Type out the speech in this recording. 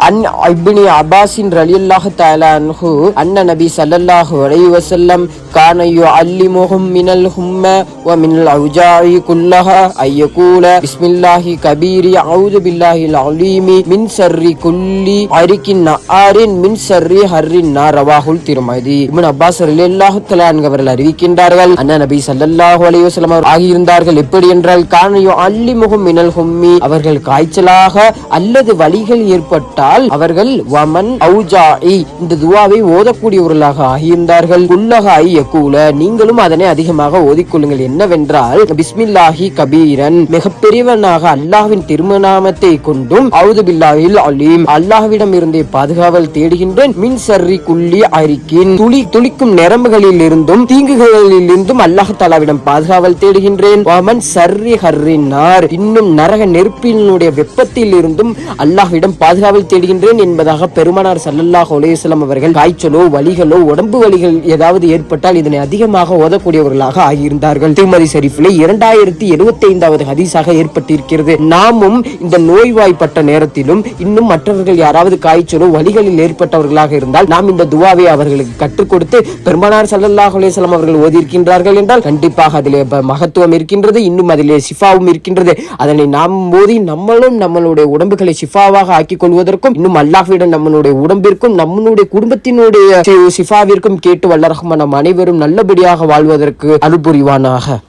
An ibn அப்பாஸின் ரலியல்லாஹு தஆலா அன்ஹு அன்ன நபி ஸல்லல்லாஹு அலைஹி வஸல்லம் கான யுஅல்லிமுஹும் மினல் ஹும்ம வ மினல் அவ்ஜாஇ குல்லஹா ஐயகூல பிஸ்மில்லாஹி கபீரி அஊது பில்லாஹில் அலீமி மின் ஷர்ரி குல்லி அரிக்கின் நஆரின் மின் ஷர்ரி ஹர்ரின் நார். ரவாஹுல் திர்மிதி. இப்னு அப்பாஸ் ரலியல்லாஹு தஆலா அவர்கள் அறிவிக்கின்றார்கள், அன்ன நபி ஸல்லல்லாஹு அலைஹி வஸல்லம் ஆகியிருந்தார்கள். எப்படி என்றால், கான யுஅல்லிமுஹும் மினல் ஹும்மி, அவர்கள் காய்ச்சலாக அல்லது வலிகள் ஏற்பட்டால் அவர்கள் வமன் அவ்ஜாஇ, இந்த துஆவை ஓதக்கூடியவர்களாக ஆகியிருந்தார்கள். குல்லஹா ஐயகூல, நீங்களும் அதனை அதிகமாக ஓதிக்கொள்ளுங்கள். என்னவென்றால், பிஸ்மில்லாஹி கபீரன், மிகப்பெரியவனாக அல்லாஹ்வின் திருநாமத்தை கொண்டும், அஊது பில்லாஹில் அலீம், அல்லாஹ்விடம் இருந்தே பாதுகாவல் தேடுகின்றேன். மின் ஷர்ரி குல்லி அரிக்கின், துளிக்கும் நரம்புகளில் இருந்தும் தீங்குகளில் இருந்தும் அல்லாஹ் தஆலாவிடம் பாதுகாவல் தேடுகின்றேன். வமன் ஷர்ரி ஹர்ரின் நார், இன்னும் நரக நெருப்பினுடைய வெப்பத்தில் இருந்தும் அல்லாஹ்விடம் பாதுகாவல் தேடுகின்றேன் என்பதாக பெருமானார் ஸல்லல்லாஹு அலைஹி வஸல்லம் அவர்கள் காய்ச்சலோ வலிகளோ உடம்பு வலிகள் ஏதாவது ஏற்பட்டால் இதனை அதிகமாக ஓதக்கூடியவர்களாக ஆகியிருந்தார்கள். திருமதி ஷரீஃபிலே 2075வது ஹதீஸாக ஏற்பட்டிருக்கிறது. நாமும் இந்த நோய்வாய்ப்பட்ட நேரத்திலும் இன்னும் மற்றவர்கள் யாராவது காய்ச்சலோ வலிகளில் ஏற்பட்டவர்களாக இருந்தால் நாம் இந்த துஆவை அவர்களுக்கு கற்றுக் கொடுத்து பெருமானார் ஸல்லல்லாஹு அலைஹி வஸல்லம் அவர்கள் ஓதியிருக்கின்றார்கள் என்றால் கண்டிப்பாக அதிலே மகத்துவம் இருக்கின்றது, இன்னும் அதிலே ஷிஃபாவும் இருக்கின்றது. அதனை நாம் ஓதி நம்மளும் நம்மளுடைய உடம்புகளை ஷிஃபாவாக ஆக்கிக் கொள்வதற்கும், இன்னும் அல்லாஹ்விடம் நம்மளுடைய உடம்பிற்கும் நம்மளுடைய குடும்பத்தினுடைய ஷிஃபாவிற்கும் கேட்டு வல்ல ரஹ்மான் நம் அனைவரும் நல்லபடியாக வாழ்வதற்கு அருள் புரிவானாக.